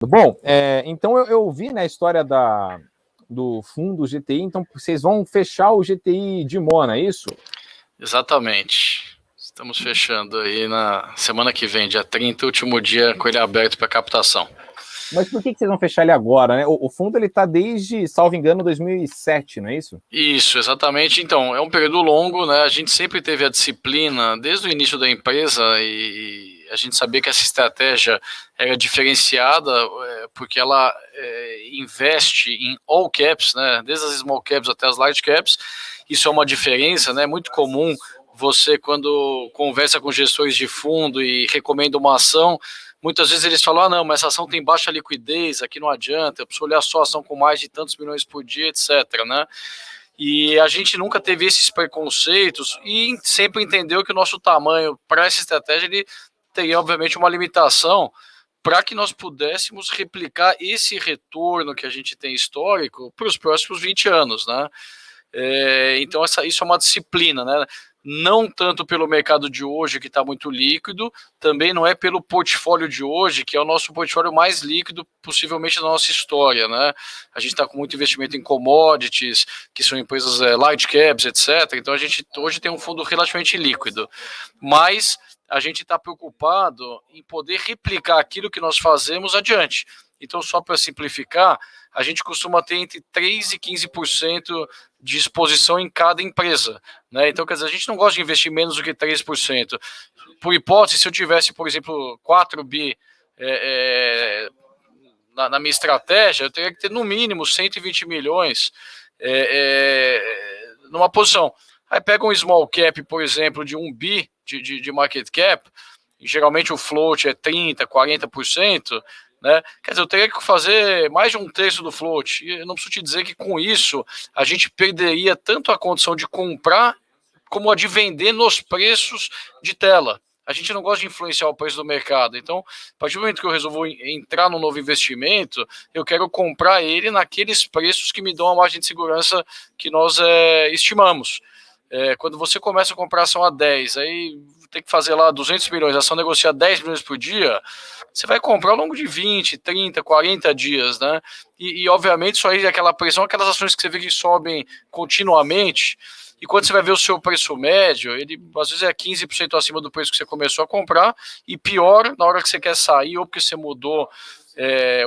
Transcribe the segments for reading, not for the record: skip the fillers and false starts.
Bom, então eu vi na história do fundo GTI, então vocês vão fechar o GTI de Mona, é isso? Exatamente. Estamos fechando aí na semana que vem, dia 30, último dia com ele aberto para captação. Mas por que vocês vão fechar ele agora, né? O fundo ele está desde, salvo engano, 2007, não é isso? Isso, exatamente. Então, é um período longo, né? A gente sempre teve a disciplina desde o início da empresa e a gente sabia que essa estratégia era diferenciada porque ela investe em all caps, né? Desde as small caps até as large caps. Isso é uma diferença, né? Muito comum você, quando conversa com gestores de fundo e recomenda uma ação, muitas vezes eles falam, não, mas essa ação tem baixa liquidez, aqui não adianta, eu preciso olhar só a ação com mais de tantos milhões por dia, etc, né? E a gente nunca teve esses preconceitos e sempre entendeu que o nosso tamanho para essa estratégia ele teria, obviamente, uma limitação para que nós pudéssemos replicar esse retorno que a gente tem histórico para os próximos 20 anos, né? Então isso é uma disciplina, né? Não tanto pelo mercado de hoje, que está muito líquido, também não é pelo portfólio de hoje, que é o nosso portfólio mais líquido, possivelmente, da nossa história, né? A gente está com muito investimento em commodities, que são empresas large caps, etc. Então, a gente hoje tem um fundo relativamente líquido. Mas a gente está preocupado em poder replicar aquilo que nós fazemos adiante. Então, só para simplificar, a gente costuma ter entre 3% e 15% de exposição em cada empresa, né? Então, quer dizer, a gente não gosta de investir menos do que 3%. Por hipótese, se eu tivesse, por exemplo, 4 bi na minha estratégia, eu teria que ter no mínimo 120 milhões numa posição. Aí pega um small cap, por exemplo, de 1 bi de market cap, e geralmente o float é 30%, 40%, né? Quer dizer, eu teria que fazer mais de um terço do float. E eu não preciso te dizer que com isso a gente perderia tanto a condição de comprar como a de vender nos preços de tela. A gente não gosta de influenciar o preço do mercado. Então, a partir do momento que eu resolvo entrar no novo investimento, eu quero comprar ele naqueles preços que me dão a margem de segurança que nós estimamos. Quando você começa a comprar ação a 10, aí tem que fazer lá 200 milhões, a ação negocia 10 milhões por dia, você vai comprar ao longo de 20, 30, 40 dias, né? E obviamente, isso aí é aquela pressão, aquelas ações que você vê que sobem continuamente, e quando você vai ver o seu preço médio, ele às vezes é 15% acima do preço que você começou a comprar, e pior, na hora que você quer sair, ou porque você mudou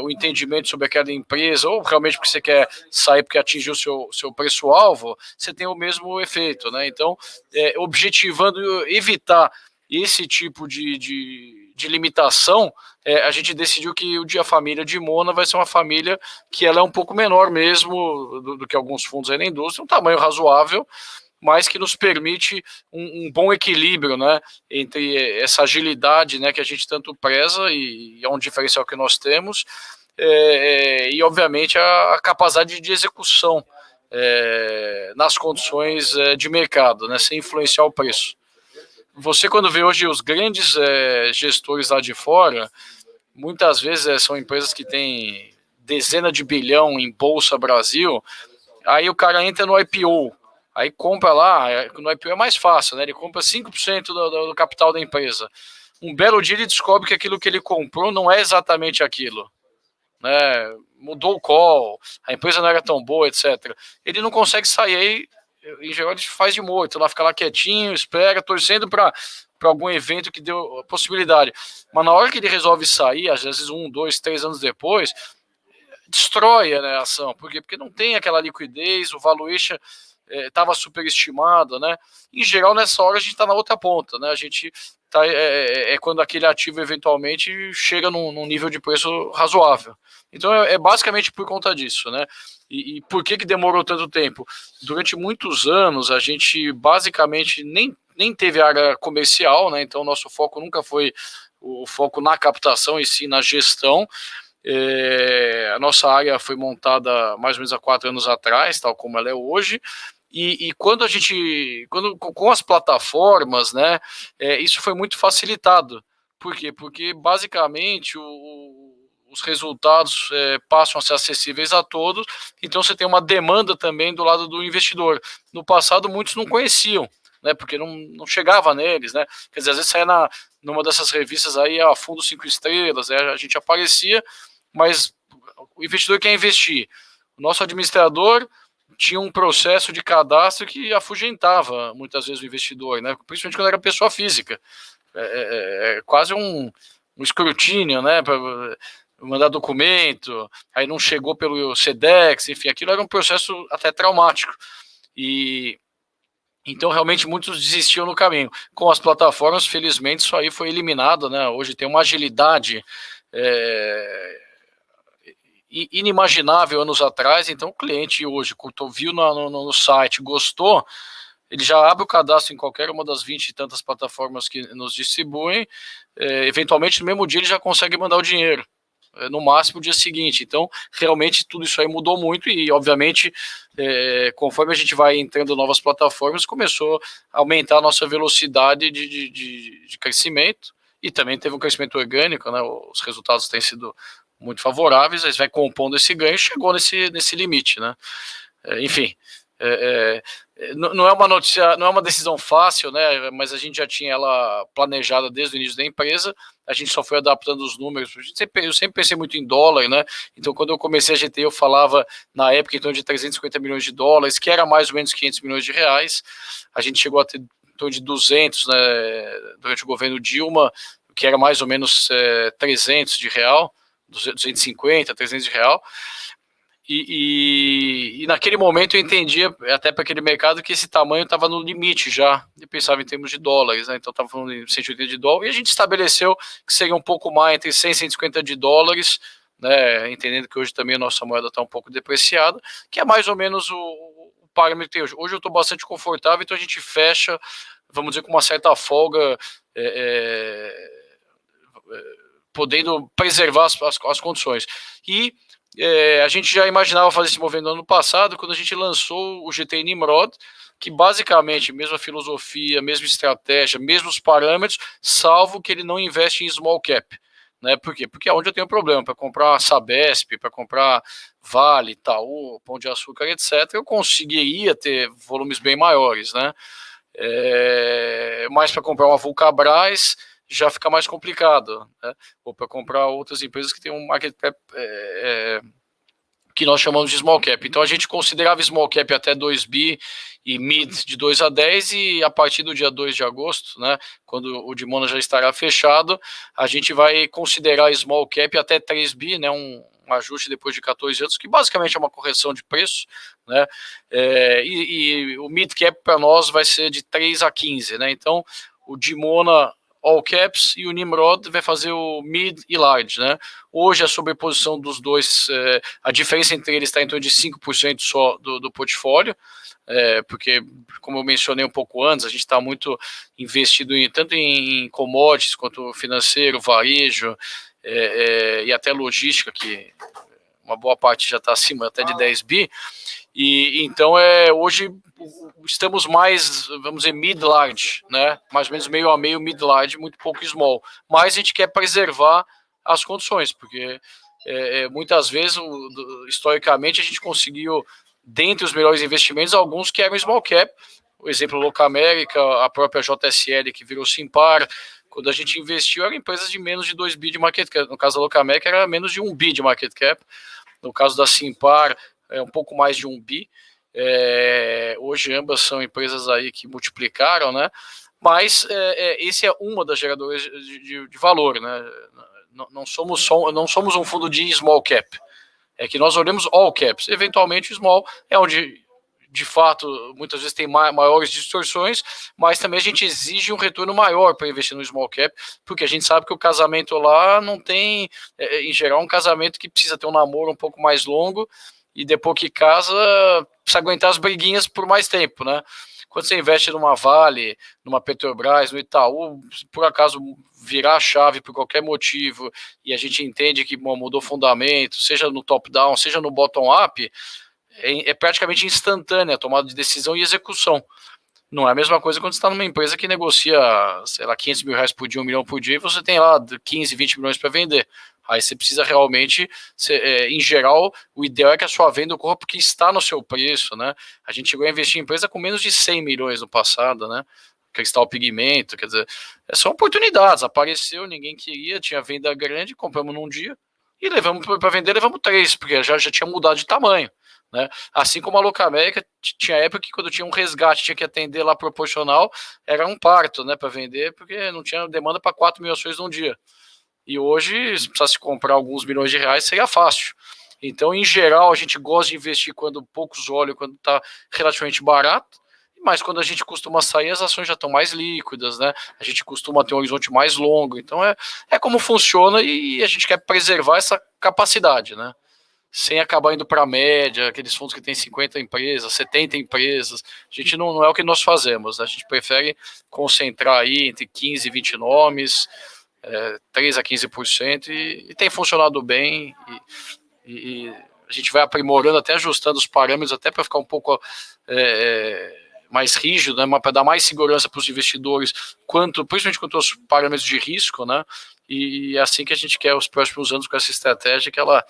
o entendimento sobre aquela empresa, ou realmente porque você quer sair porque atingiu o seu preço-alvo, você tem o mesmo efeito, né? Então, objetivando evitar esse tipo de limitação, a gente decidiu que o Dia Família de Mona vai ser uma família que ela é um pouco menor mesmo do que alguns fundos aí na indústria, um tamanho razoável, mas que nos permite um bom equilíbrio, né, entre essa agilidade, né, que a gente tanto preza e é um diferencial que nós temos, e obviamente a capacidade de execução nas condições de mercado, né, sem influenciar o preço. Você, quando vê hoje os grandes gestores lá de fora, muitas vezes são empresas que têm dezena de bilhão em Bolsa Brasil, aí o cara entra no IPO, aí compra lá, no IPO é mais fácil, né? Ele compra 5% do capital da empresa. Um belo dia ele descobre que aquilo que ele comprou não é exatamente aquilo, né? Mudou o call, a empresa não era tão boa, etc. Ele não consegue sair, aí, em geral ele faz de morto, lá fica lá quietinho, espera, torcendo para algum evento que deu a possibilidade. Mas na hora que ele resolve sair, às vezes 1, 2, 3 anos depois, destrói, né, a ação. Por quê? Porque não tem aquela liquidez, o valuation estava superestimado, né? Em geral, nessa hora a gente está na outra ponta, né? A gente tá, quando aquele ativo eventualmente chega num nível de preço razoável. Então é basicamente por conta disso, né? E por que demorou tanto tempo? Durante muitos anos a gente basicamente nem teve área comercial, né? Então nosso foco nunca foi o foco na captação e sim na gestão. A nossa área foi montada mais ou menos há 4 anos atrás, tal como ela é hoje. E quando com as plataformas, né, isso foi muito facilitado. Por quê? Porque basicamente os resultados passam a ser acessíveis a todos, então você tem uma demanda também do lado do investidor. No passado muitos não conheciam, né, porque não chegava neles, né? Quer dizer, às vezes saia numa dessas revistas aí, a Fundo 5 Estrelas, a gente aparecia, mas o investidor quer investir. O nosso administrador tinha um processo de cadastro que afugentava muitas vezes o investidor, né? Principalmente quando era pessoa física. Quase um escrutínio, né? Para mandar documento, aí não chegou pelo SEDEX, enfim, aquilo era um processo até traumático. E então realmente muitos desistiam no caminho. Com as plataformas, felizmente, isso aí foi eliminado, né? Hoje tem uma agilidade inimaginável anos atrás. Então o cliente hoje, viu no site, gostou, ele já abre o cadastro em qualquer uma das 20 e tantas plataformas que nos distribuem, eventualmente no mesmo dia ele já consegue mandar o dinheiro, no máximo o dia seguinte. Então realmente tudo isso aí mudou muito e obviamente conforme a gente vai entrando em novas plataformas, começou a aumentar a nossa velocidade de crescimento, e também teve um crescimento orgânico, né? Os resultados têm sido muito favoráveis, aí vai compondo esse ganho, chegou nesse limite, né? Enfim, não é uma notícia, não é uma decisão fácil, né? Mas a gente já tinha ela planejada desde o início da empresa, a gente só foi adaptando os números. Eu sempre pensei muito em dólar, né? Então, quando eu comecei a GTI, eu falava na época em torno de 350 milhões de dólares, que era mais ou menos 500 milhões de reais. A gente chegou a ter em torno de 200, né? Durante o governo Dilma, que era mais ou menos 300 de real. 250, 300 de real, e naquele momento eu entendia, até para aquele mercado, que esse tamanho estava no limite já, e pensava em termos de dólares, né? Então estava falando de 180 de dólar, e a gente estabeleceu que seria um pouco mais, entre 100 e 150 de dólares, né? Entendendo que hoje também a nossa moeda está um pouco depreciada, que é mais ou menos o parâmetro que tem hoje. Hoje eu estou bastante confortável, então a gente fecha, vamos dizer, com uma certa folga, podendo preservar as condições. E a gente já imaginava fazer esse movimento no ano passado, quando a gente lançou o GTI Nimrod, que basicamente, mesma filosofia, mesma estratégia, mesmos parâmetros, salvo que ele não investe em small cap. Né? Por quê? Porque é onde eu tenho problema, para comprar Sabesp, para comprar Vale, Itaú, Pão de Açúcar, etc., eu conseguiria ter volumes bem maiores, né? Mas para comprar uma Vulcabras já fica mais complicado, né? Ou para comprar outras empresas que têm um market cap que nós chamamos de small cap. Então a gente considerava small cap até 2 bi e mid de 2 a 10, e a partir do dia 2 de agosto, né, quando o Dimona já estará fechado, a gente vai considerar small cap até 3 bi, né, um ajuste depois de 14 anos, que basicamente é uma correção de preço, né, e o mid cap para nós vai ser de 3 a 15, né, então o Dimona All Caps e o Nimrod vai fazer o Mid e Large, né? Hoje a sobreposição dos dois, a diferença entre eles está em torno de 5% só do portfólio, porque, como eu mencionei um pouco antes, a gente está muito investido tanto em commodities quanto financeiro, varejo e até logística, que uma boa parte já está acima até de 10 bi, e então hoje estamos mais, vamos dizer, mid-large, né? Mais ou menos meio a meio mid-large, muito pouco small. Mas a gente quer preservar as condições, porque muitas vezes, historicamente, a gente conseguiu, dentre os melhores investimentos, alguns que eram small cap. O exemplo Locamerica, a própria JSL, que virou Simpar. Quando a gente investiu, eram empresas de menos de 2 bi de market cap. No caso da Locamerica, era menos de 1 bi de market cap. No caso da Simpar, um pouco mais de 1 bi. Hoje ambas são empresas aí que multiplicaram, né? Mas esse é uma das geradoras de valor, né? Não somos um fundo de small cap. É que nós olhamos all caps. Eventualmente o small é onde, de fato, muitas vezes tem maiores distorções, mas também a gente exige um retorno maior para investir no small cap, porque a gente sabe que o casamento lá não tem, em geral, um casamento que precisa ter um namoro um pouco mais longo, e depois que casa, precisa aguentar as briguinhas por mais tempo, né? Quando você investe numa Vale, numa Petrobras, no Itaú, se por acaso virar a chave por qualquer motivo, e a gente entende que mudou fundamento, seja no top-down, seja no bottom-up, é praticamente instantânea a tomada de decisão e execução. Não é a mesma coisa quando você está numa empresa que negocia, sei lá, 500 mil reais por dia, 1 milhão por dia, e você tem lá 15, 20 milhões para vender. Aí você precisa realmente, em geral, o ideal é que a sua venda ocorra porque está no seu preço, né? A gente chegou a investir em empresa com menos de 100 milhões no passado, né? Cristal Pigmento, quer dizer, são oportunidades, apareceu, ninguém queria, tinha venda grande, compramos num dia e levamos para vender, levamos 3, porque já tinha mudado de tamanho. Né? Assim como a Locamérica, tinha época que quando tinha um resgate, tinha que atender lá proporcional, era um parto, né, para vender, porque não tinha demanda para 4 mil ações num dia. E hoje, se precisasse comprar alguns milhões de reais, seria fácil. Então, em geral, a gente gosta de investir quando poucos olham, quando está relativamente barato, mas quando a gente costuma sair, as ações já estão mais líquidas, né? A gente costuma ter um horizonte mais longo. Então, é como funciona e a gente quer preservar essa capacidade, né? Sem acabar indo para a média, aqueles fundos que tem 50 empresas, 70 empresas. A gente não é o que nós fazemos. A gente prefere concentrar aí entre 15 e 20 nomes, 3 a 15%, e tem funcionado bem. E a gente vai aprimorando, até ajustando os parâmetros, até para ficar um pouco mais rígido, né, para dar mais segurança para os investidores, principalmente quanto aos parâmetros de risco, né? E é assim que a gente quer os próximos anos com essa estratégia, que ela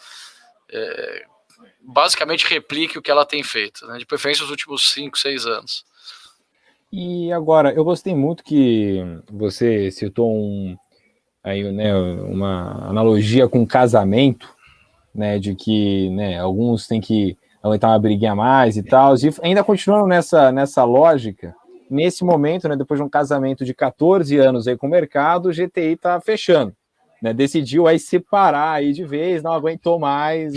basicamente replique o que ela tem feito, né? De preferência os últimos 5, 6 anos. E agora, eu gostei muito que você citou aí, né, uma analogia com casamento, né, de que, né, alguns têm que aguentar uma briguinha a mais e tal, e ainda continuando nessa lógica, nesse momento, né, depois de um casamento de 14 anos aí com o mercado, o GTI está fechando, né, decidiu aí separar aí de vez, não aguentou mais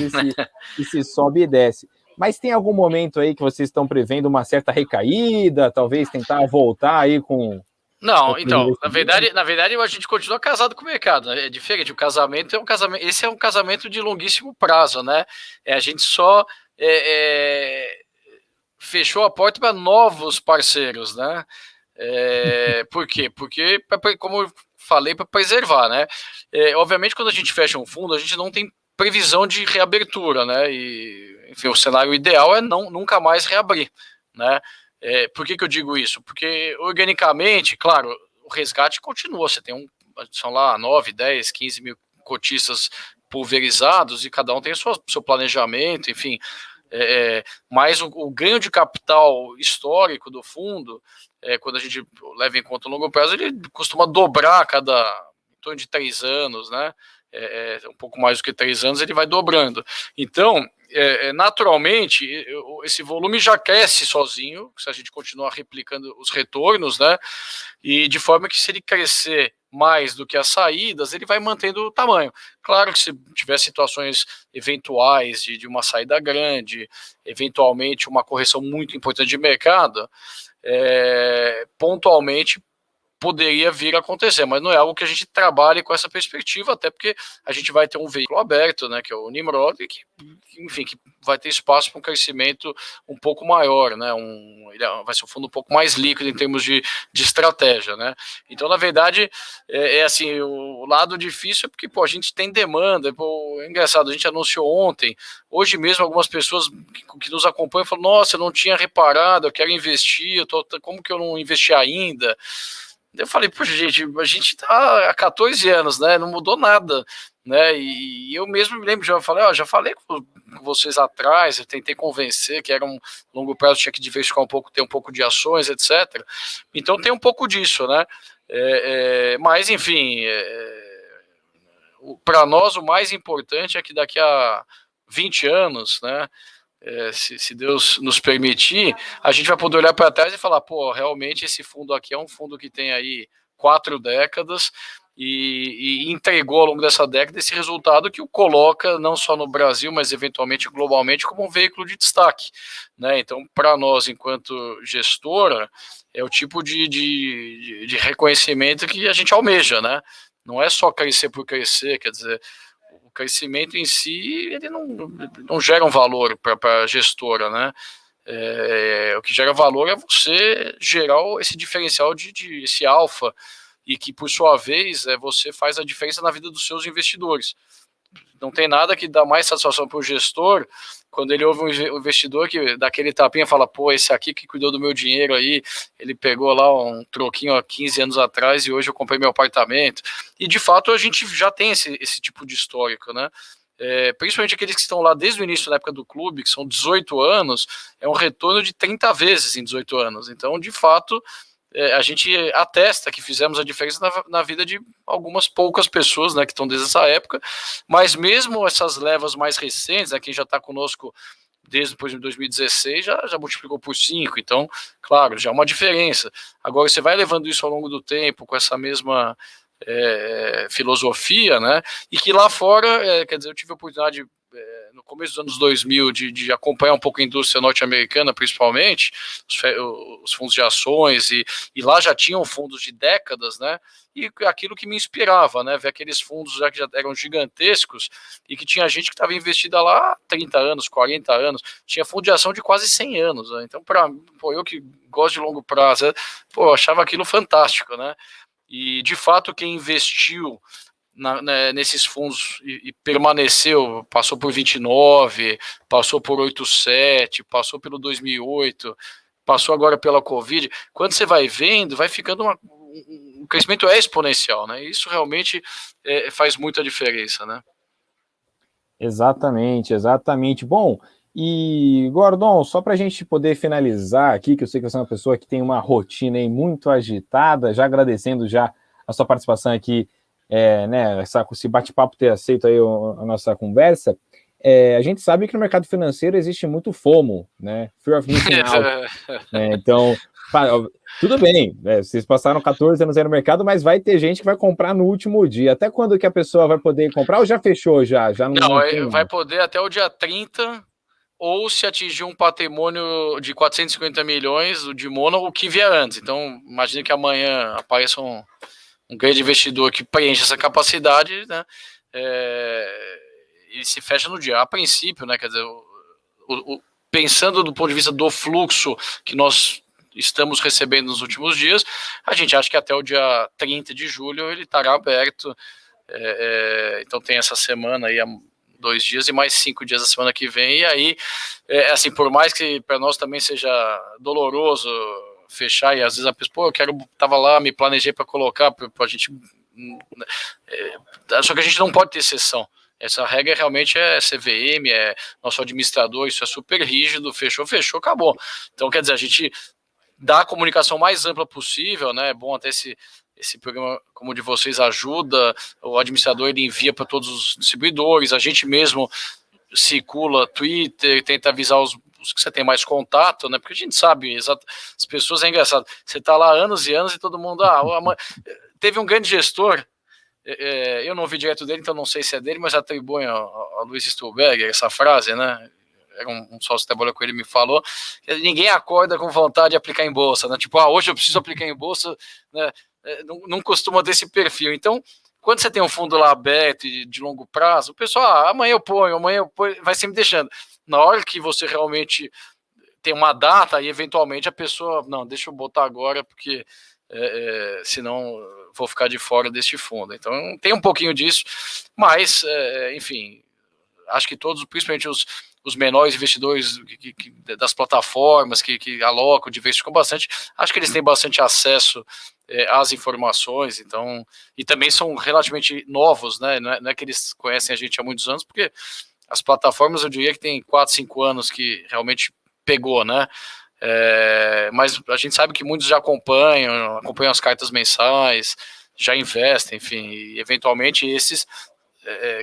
esse sobe e desce. Mas tem algum momento aí que vocês estão prevendo uma certa recaída, talvez tentar voltar aí com... Não, então, na verdade a gente continua casado com o mercado, né? É diferente, o casamento é um casamento, esse é um casamento de longuíssimo prazo, né? A gente só fechou a porta para novos parceiros, né? Por quê? Porque, como eu falei, para preservar, né? Obviamente, quando a gente fecha um fundo, a gente não tem previsão de reabertura, né? E, enfim, o cenário ideal é nunca mais reabrir, né? Por que eu digo isso? Porque, organicamente, claro, o resgate continua. Você tem são lá 9, 10, 15 mil cotistas pulverizados e cada um tem o seu planejamento, enfim. Mas o ganho de capital histórico do fundo, quando a gente leva em conta o longo prazo, ele costuma dobrar em torno de 3 anos, né? Um pouco mais do que 3 anos, ele vai dobrando. Então, naturalmente, esse volume já cresce sozinho, se a gente continuar replicando os retornos, né? E de forma que, se ele crescer mais do que as saídas, ele vai mantendo o tamanho. Claro que, se tiver situações eventuais de uma saída grande, eventualmente uma correção muito importante de mercado, pontualmente poderia vir a acontecer, mas não é algo que a gente trabalhe com essa perspectiva, até porque a gente vai ter um veículo aberto, né, que é o Nimrod, que vai ter espaço para um crescimento um pouco maior, né, vai ser um fundo um pouco mais líquido em termos de estratégia, né. Então, na verdade, assim, o lado difícil é porque, a gente tem demanda, é engraçado, a gente anunciou ontem, hoje mesmo algumas pessoas que nos acompanham falam, nossa, eu não tinha reparado, eu quero investir, como que eu não investi ainda? Eu falei, poxa, gente, a gente tá há 14 anos, né? Não mudou nada, né? E eu mesmo me lembro, já falei com vocês atrás, eu tentei convencer que era um longo prazo, tinha que diversificar um pouco, ter um pouco de ações, etc. Então tem um pouco disso, né? Mas, enfim, para nós o mais importante é que daqui a 20 anos, né? Se Deus nos permitir, a gente vai poder olhar para trás e falar, realmente esse fundo aqui é um fundo que tem aí 4 décadas e entregou ao longo dessa década esse resultado que o coloca não só no Brasil, mas eventualmente globalmente como um veículo de destaque, né? Então, para nós, enquanto gestora, é o tipo de reconhecimento que a gente almeja, né? Não é só crescer por crescer, quer dizer, o crescimento em si, ele não gera um valor para a gestora, né? O que gera valor é você gerar esse diferencial esse alfa, e que, por sua vez, você faz a diferença na vida dos seus investidores. Não tem nada que dá mais satisfação para o gestor quando ele ouve um investidor que dá aquele tapinha e fala, esse aqui que cuidou do meu dinheiro aí, ele pegou lá um troquinho há 15 anos atrás e hoje eu comprei meu apartamento. E, de fato, a gente já tem esse tipo de histórico, né? Principalmente aqueles que estão lá desde o início da época do clube, que são 18 anos, é um retorno de 30 vezes em 18 anos. Então, de fato, a gente atesta que fizemos a diferença na vida de algumas poucas pessoas, né, que estão desde essa época, mas mesmo essas levas mais recentes, né, quem já está conosco desde depois de 2016 já multiplicou por 5, então, claro, já é uma diferença. Agora, você vai levando isso ao longo do tempo com essa mesma filosofia, né, e que lá fora, quer dizer, eu tive a oportunidade no começo dos anos 2000 de acompanhar um pouco a indústria norte-americana, principalmente, os fundos de ações, e lá já tinham fundos de décadas, né, e aquilo que me inspirava, né, ver aqueles fundos que já eram gigantescos e que tinha gente que estava investida lá há 30 anos, 40 anos, tinha fundo de ação de quase 100 anos, né, então, eu que gosto de longo prazo, eu achava aquilo fantástico, né, e de fato quem investiu nesses fundos e permaneceu, passou por 29, passou por 87, passou pelo 2008, passou agora pela Covid, quando você vai vendo, vai ficando um crescimento exponencial, né? Isso realmente faz muita diferença, né? Exatamente, exatamente. Bom, e Gordon, só para a gente poder finalizar aqui, que eu sei que você é uma pessoa que tem uma rotina aí muito agitada, já agradecendo já a sua participação aqui, né, esse bate-papo, ter aceito aí a nossa conversa. A gente sabe que no mercado financeiro existe muito FOMO, né? Fear of Missing Out. Né? Então, tudo bem, vocês passaram 14 anos aí no mercado, mas vai ter gente que vai comprar no último dia. Até quando que a pessoa vai poder comprar ou já fechou já? Não, vai poder até o dia 30, ou se atingir um patrimônio de 450 milhões de mono, o que vier antes. Então, imagine que amanhã apareça um grande investidor que preenche essa capacidade, né? E se fecha no dia. A princípio, né? Quer dizer, pensando do ponto de vista do fluxo que nós estamos recebendo nos últimos dias, a gente acha que até o dia 30 de julho ele estará aberto. Então tem essa semana aí, 2 dias, e mais 5 dias da semana que vem, e aí, assim, por mais que para nós também seja doloroso fechar, e às vezes a pessoa, tava lá, me planejei para colocar, para a gente, só que a gente não pode ter exceção. Essa regra realmente é CVM, é nosso administrador, isso é super rígido, fechou, acabou. Então, quer dizer, a gente dá a comunicação mais ampla possível, né? É bom até esse programa, como o de vocês, ajuda, o administrador ele envia para todos os distribuidores, a gente mesmo circula Twitter, tenta avisar os que você tem mais contato, né? Porque a gente sabe, as pessoas, é engraçado, você está lá anos e anos e todo mundo, teve um grande gestor, eu não ouvi direto dele, então não sei se é dele, mas atribui a Luiz Stuhlberger essa frase, né? Era um sócio que trabalhou com ele, me falou, que ninguém acorda com vontade de aplicar em bolsa, né? Tipo, hoje eu preciso aplicar em bolsa, né? Não costuma ter esse perfil. Então, quando você tem um fundo lá aberto e de longo prazo, o pessoal, amanhã eu ponho, vai sempre deixando. Na hora que você realmente tem uma data, e eventualmente a pessoa, não, deixa eu botar agora, porque senão vou ficar de fora deste fundo. Então, tem um pouquinho disso, mas, enfim, acho que todos, principalmente os menores investidores das plataformas que alocam, diversificam bastante, acho que eles têm bastante acesso às informações, então, e também são relativamente novos, né? Não é que eles conhecem a gente há muitos anos, porque as plataformas, eu diria que tem 4, 5 anos que realmente pegou, né? Mas a gente sabe que muitos já acompanham as cartas mensais, já investem, enfim, e eventualmente esses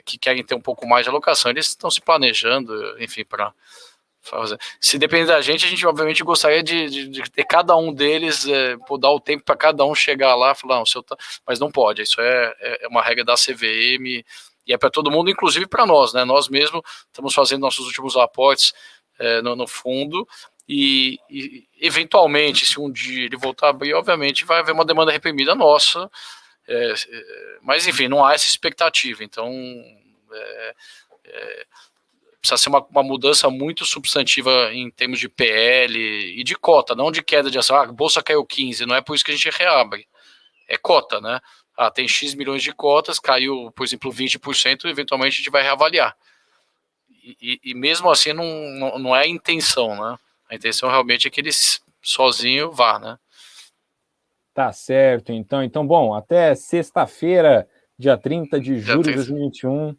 que querem ter um pouco mais de alocação, eles estão se planejando, enfim, para fazer. Se depender da gente, a gente obviamente gostaria de ter cada um deles, dar o tempo para cada um chegar lá e falar, não, mas não pode, isso é uma regra da CVM e é para todo mundo, inclusive para nós, né? Nós mesmos estamos fazendo nossos últimos aportes no fundo e eventualmente, se um dia ele voltar a abrir, obviamente vai haver uma demanda reprimida nossa. Mas enfim, não há essa expectativa, então precisa ser uma mudança muito substantiva em termos de PL e de cota, não de queda de ação. A bolsa caiu 15, não é por isso que a gente reabre, é cota, né? Tem X milhões de cotas, caiu, por exemplo, 20%, eventualmente a gente vai reavaliar. E mesmo assim não é a intenção, né? A intenção realmente é que ele sozinho vá, né? Tá certo, então, bom, até sexta-feira, dia 30 de julho de 2021.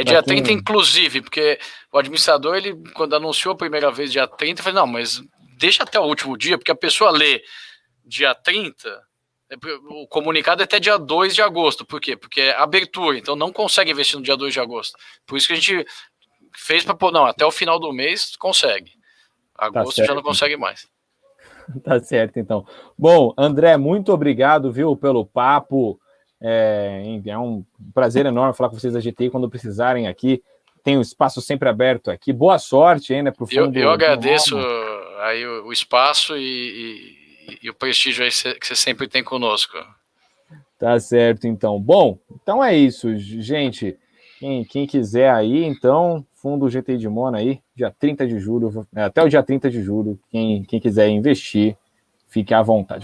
Dia 30, inclusive, porque o administrador, ele, quando anunciou a primeira vez dia 30, falou, não, mas deixa até o último dia, porque a pessoa lê dia 30, o comunicado é até dia 2 de agosto. Por quê? Porque é abertura, então não consegue investir no dia 2 de agosto. Por isso que a gente fez para não, até o final do mês consegue. Agosto já não consegue mais. Tá certo, então. Bom, André, muito obrigado, viu, pelo papo. É um prazer enorme falar com vocês da GTI quando precisarem aqui. Tem um espaço sempre aberto aqui. Boa sorte ainda para o fundo. Eu agradeço aí o espaço e o prestígio aí que você sempre tem conosco. Tá certo, então. Bom, então é isso, gente. Quem quiser aí, então, fundo GTI de Mônaco aí, dia 30 de julho, até o dia 30 de julho, quem quiser investir, fique à vontade.